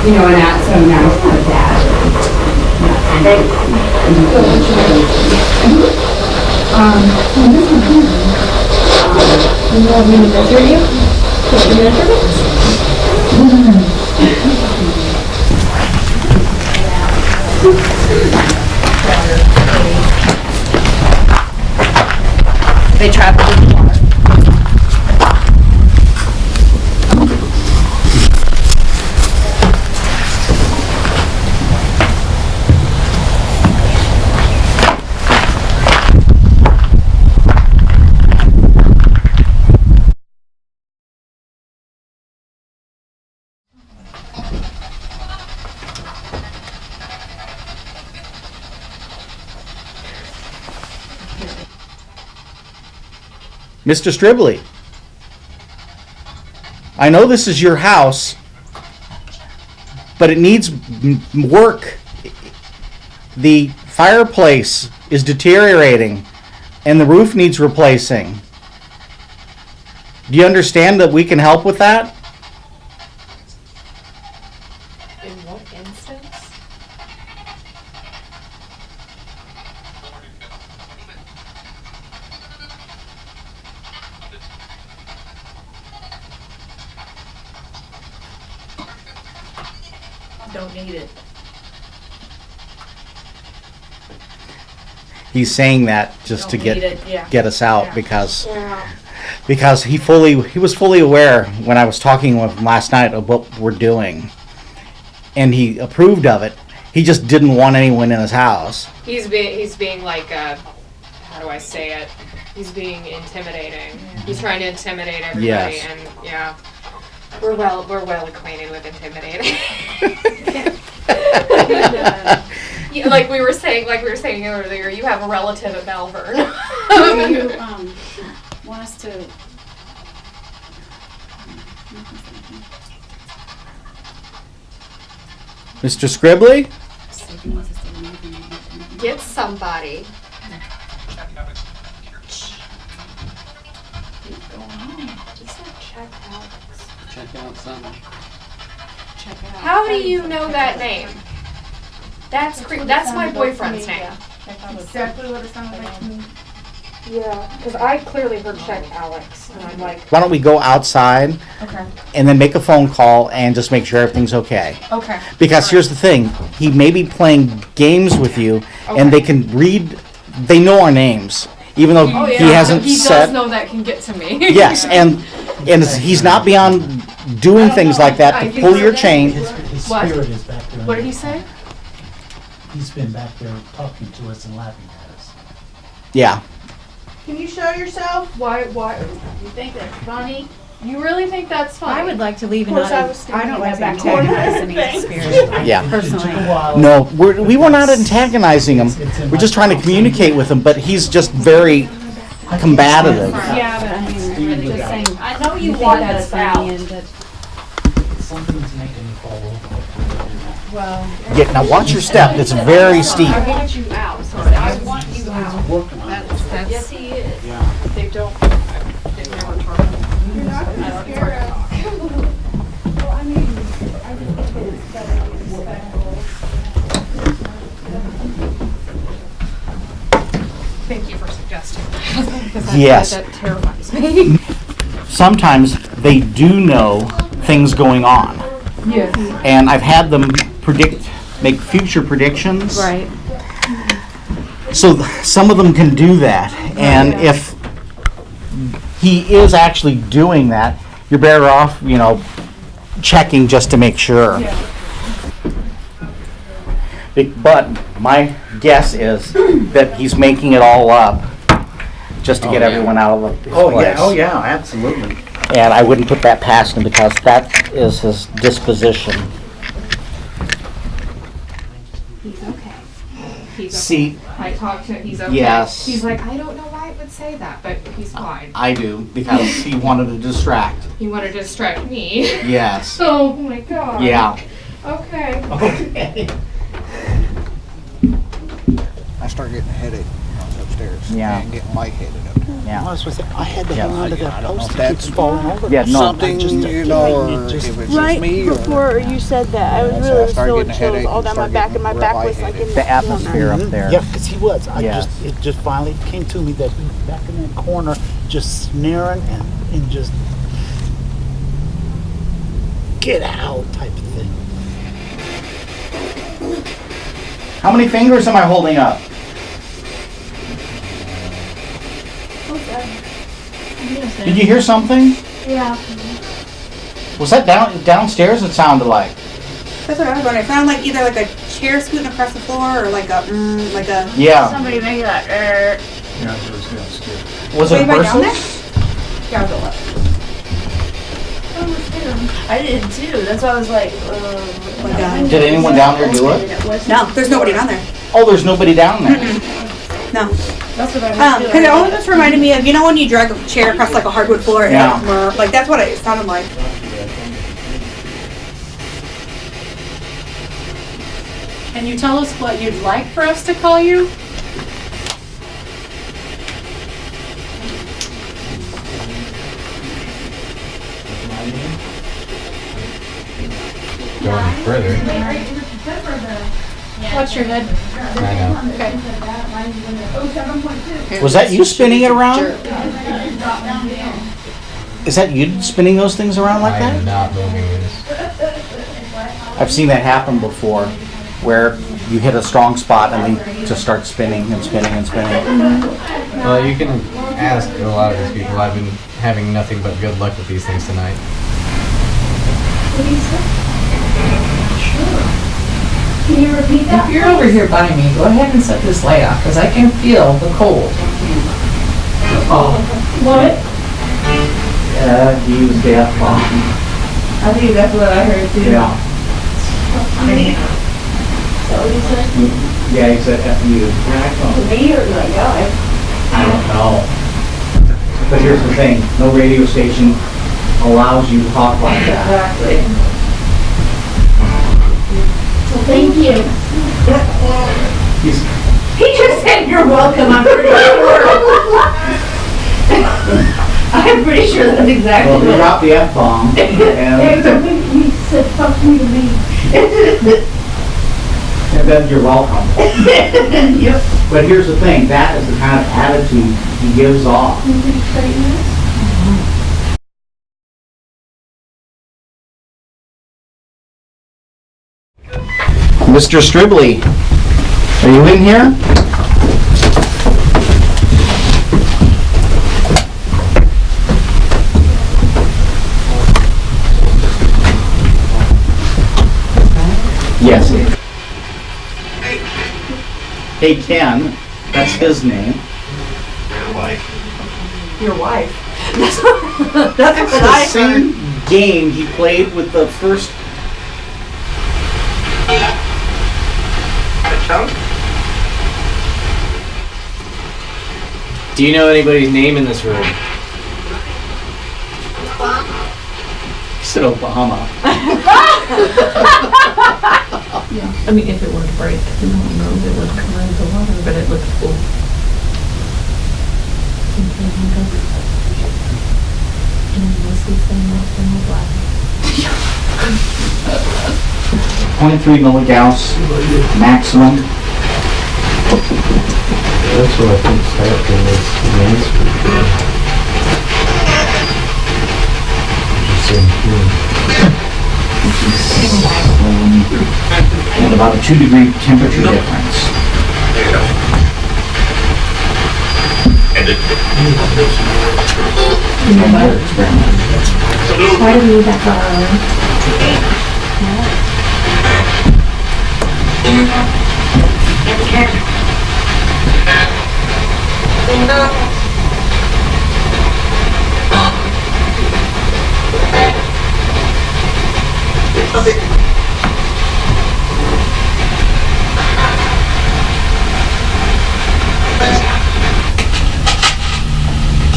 You know, and that, so now it's kind of bad. You want me to measure you? Can you measure it? They travel with the water. Mr. Stribley, I know this is your house, but it needs work. The fireplace is deteriorating and the roof needs replacing. Do you understand that we can help with that? In what instance? Don't need it. He's saying that just to Don't need it, yeah. get us out Yeah. because he was fully aware when I was talking with him last night of what we're doing, and he approved of it. He just didn't want anyone in his house. He's being like, how do I say it? He's being intimidating. Yeah. He's trying to intimidate everybody, Yes. and yeah, we're well acquainted with intimidating. Yeah, like we were saying earlier, you have a relative at Malvern. Do you want us to? Mr. Scribley? Get somebody. Check out some. How do you know that name? That's my boyfriend's name. Exactly what it sounded like to me. Yeah, because I clearly heard check Alex, and I'm like, Why don't we go outside Okay. and then make a phone call and just make sure everything's okay? Okay. Because here's the thing, he may be playing games with you, and Okay. they can read, they know our names, even though oh yeah, he hasn't he said. does know that can get to me. Yes, and he's not beyond doing things like that to pull your chain. His What? spirit is back there. What did he say? He's been back there talking to us and laughing at us. Yeah. Can you show yourself? Why? You think that's funny? You really think that's funny? I would like to leave Of course, another. I was standing don't like to in the corner. antagonize any spirit. Yeah. It took Personally. a while. No, we were not antagonizing him. We're just trying to communicate with him, but he's just very combative. Yeah, but I mean, just saying. I know you think want that's us out. funny and that. Something's making me fall over. Well. Yeah, now watch your step. It's very steep. I want you out. Sorry, I want you out. Working on it. That's Yes, he is. Yeah. they don't. They never talk. You're not gonna scare us. Well, I mean, I just think it's better to be respectful. Thank you for suggesting that. 'Cause Yes. That terrifies me. Sometimes they do know things going on, Yes. and I've had them make future predictions. Right. So some of them can do that, and if he is actually doing that, you're better off, checking just to make sure. But my guess is that he's making it all up just to get everyone out of the place. yeah, absolutely. And I wouldn't put that past him because that is his disposition. He's okay. He's okay. See, I talked to him. He's okay. Yes. He's like, I don't know why it would say that, but he's fine. I do, because he wanted to distract. He wanted to distract me. Yes. Oh my god. Yeah. Okay. Okay. I start getting a headache. stairs. Yeah. And getting lightheaded up there. Yeah. I was gonna say, I had to Yeah. hang on to that I don't know post if to keep that's from falling over. Yeah, no. something, you know, or if it's just Right me, or before you said that, I was so really I started feeling getting a chills headache all and down my started back, and my getting back real was like in lightheaded. The atmosphere up there. Yeah, because he was. Yes. It just finally came to me that he was back in that corner, just sneering and just get out type of thing. How many fingers am I holding up? Did you hear something? Yeah. Was that downstairs? It sounded like. That's what I was wondering. It sounded like either like a chair scooting across the floor or like a, Yeah. somebody making that, Yeah, it was downstairs. Was it a anybody down person? there? Yeah, I'll go up. I did too. That's why I was like, Did anyone down there do it? No, there's nobody down there. Oh, there's nobody down there. No. that's what I was Because it almost just reminded me of, you know when you drag a chair across like a hardwood floor? And Yeah. like that's what it sounded like. Can you tell us what you'd like for us to call you? Going further. What's your head? I know. Was that you spinning it around? Is that you spinning those things around like I am that? not moving this. I've seen that happen before, where you hit a strong spot and they just start spinning and spinning and spinning. Well, you can ask a lot of these people. I've been having nothing but good luck with these things tonight. Can you repeat that? If you're over here by me, go ahead and set this light off, because I can feel the cold. Oh. What? He used the F-bomb. I think that's what I heard too. Yeah. So what he said? Yeah, he said F-U. To me or like, I don't know. But here's the thing, no radio station allows you to talk like that. Exactly. well, thank you. He's, He just said you're welcome. I'm pretty sure. I'm pretty sure that's exactly well, he what. dropped the F-bomb, Yeah, and, he said, fuck you to me. and then you're welcome. Yep. But here's the thing, that is the kind of attitude he gives off. Can you straighten this? Mr. Stribley, are you in here? Yes. Hey Ken, that's his name. Your wife. That's It's what the I heard. same game he played with the first. Do you know anybody's name in this room? He said Obama. I mean, if it were to break, we don't know if it would come out of the water, but it looks full. 0.3 milligauss maximum. That's what I think happening is the answer. Just saying here. And about a 2-degree temperature difference. Another experiment. Why do we need that far away?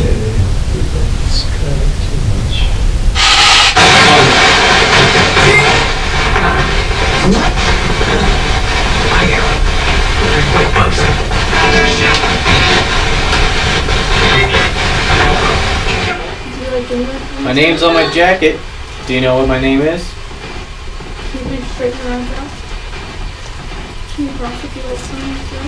It's kind of too much. My name's on my jacket. Do you know what my name is? Can you please straighten around now? Can you cross if you like something to do?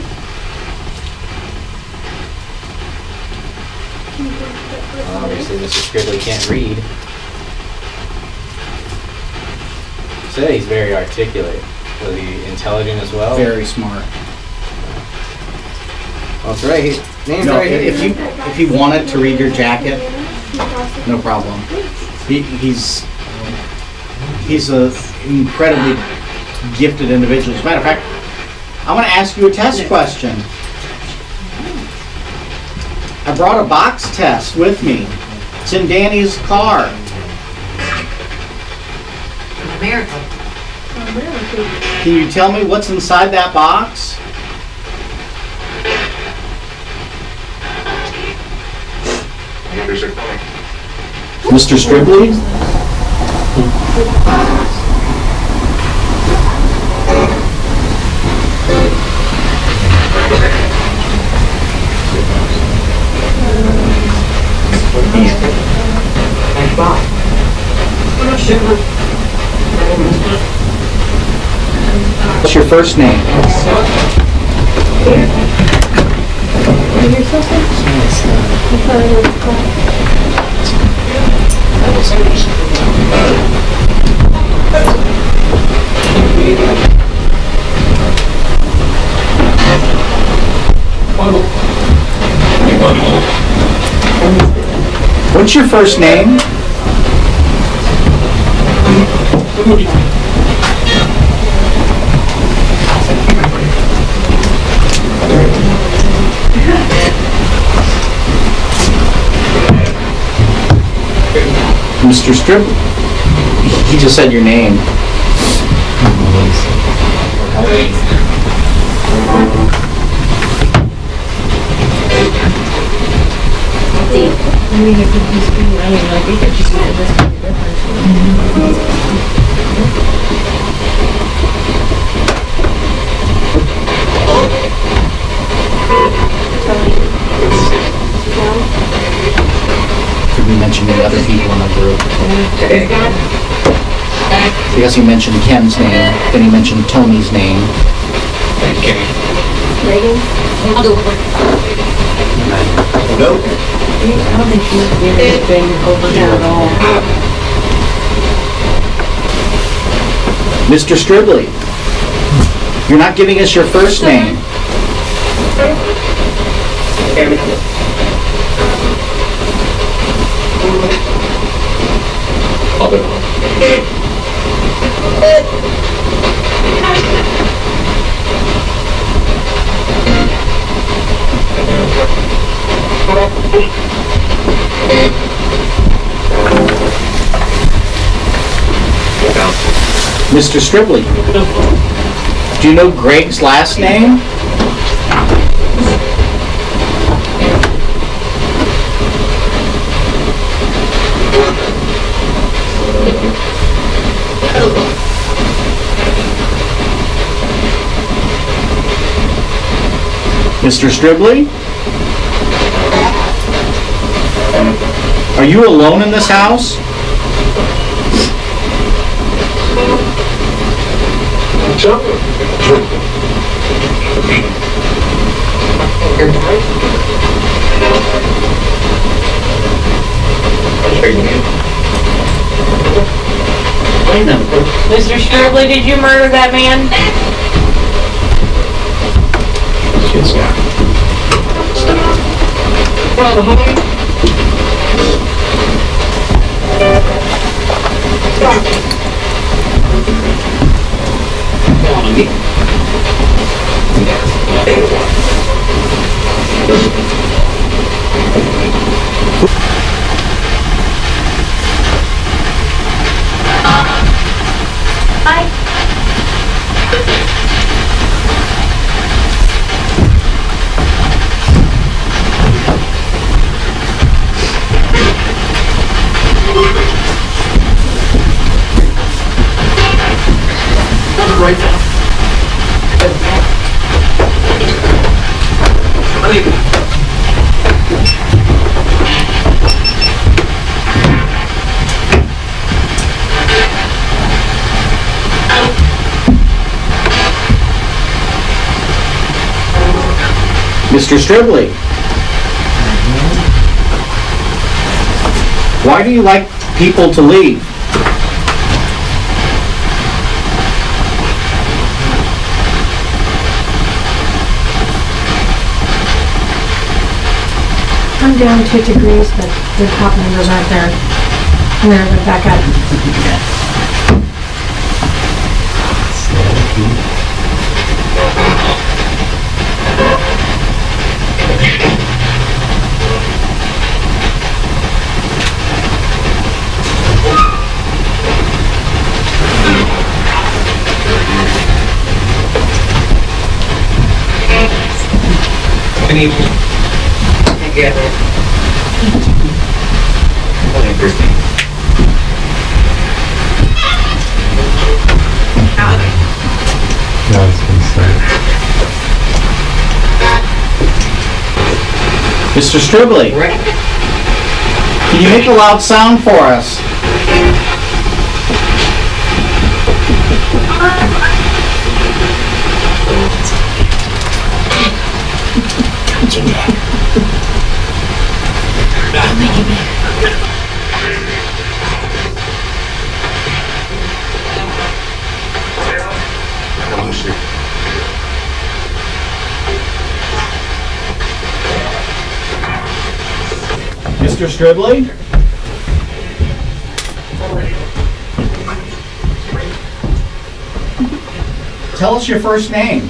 Can you cross that first one? Obviously, Mr. Scribbly can't read. Said he's very articulate. Was he intelligent as well? Very smart. Well, it's right. His name's No, right here. if you wanted to read your jacket, no problem. He's a incredibly gifted individual. As a matter of fact, I want to ask you a test question. I brought a box test with me. It's in Danny's car. America. Can you tell me what's inside that box? Mr. Scribbly? What's your first name? What's your first name? Mr. Strip? He just said your name. Did we mention the other people in the group? Because he mentioned Ken's name, then he mentioned Tony's name. Reagan? Nope. I don't think she's doing anything over there at all. Mr. Stribley, you're not giving us your first name. Mr. Stribley, do you know Greg's last name? Mr. Stribley? Are you alone in this house? Mr. Stribley, did you murder that man? Mr. Stribley. Why do you like people to leave? I'm down 2 degrees, but the top numbers aren't there. And then I went back up. Good evening. Together. Morning, Christine. Mr. Stribley, can you make a loud sound for us? Mr. Stribley? Tell us your first name.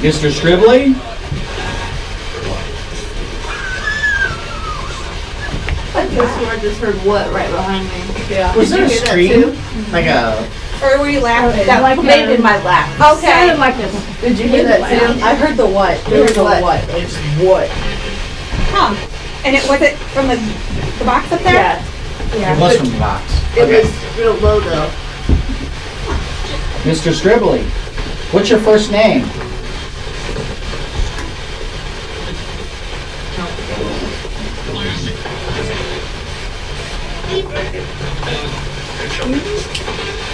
Mr. Stribley? I just heard what right behind me. Yeah. Was there a scream? Like a... Or were you laughing? That like made my laugh. Okay. Sounded like this. Did you hear that too? I heard the what. There was a what. It's what. Huh. And was it from the box up there? Yeah. It was from the box. It was real low though. Mr. Stribley, what's your first name?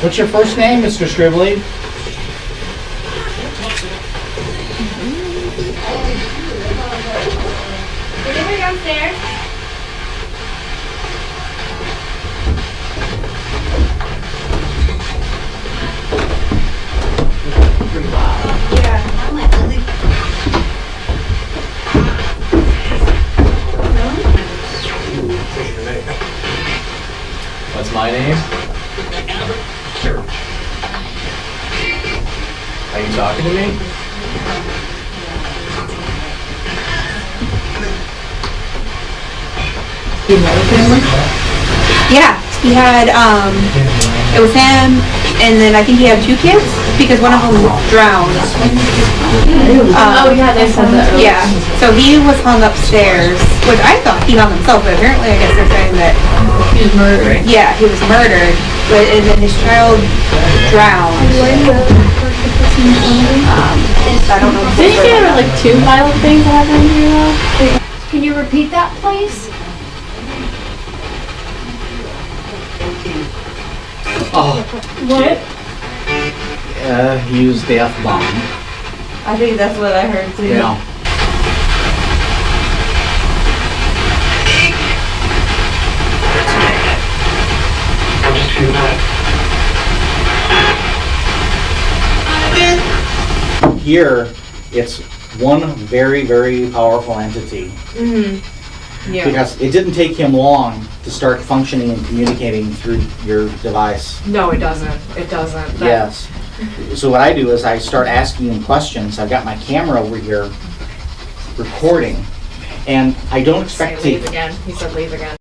What's your first name, Mr. Stribley? Did you go downstairs? What's my name? Are you talking to me? You know the family? Yeah. He had, it was him, and then I think he had 2 kids, because one of them drowned. Oh, yeah, they said that. Yeah. So he was hung upstairs, which I thought he hung himself, but apparently I guess they're saying that He was murdered. yeah, he was murdered, but and then his child drowned. I don't know. Didn't you get like 2 violent things happening here? Can you repeat that, please? Oh, What? he used the F-bomb. I think that's what I heard too. Yeah. Here, it's one very, very powerful entity. Yeah. Because it didn't take him long to start functioning and communicating through your device. No, it doesn't. It doesn't. That- Yes. So what I do is I start asking him questions. I've got my camera over here recording, and I don't Say expect leave to. again. He said leave again.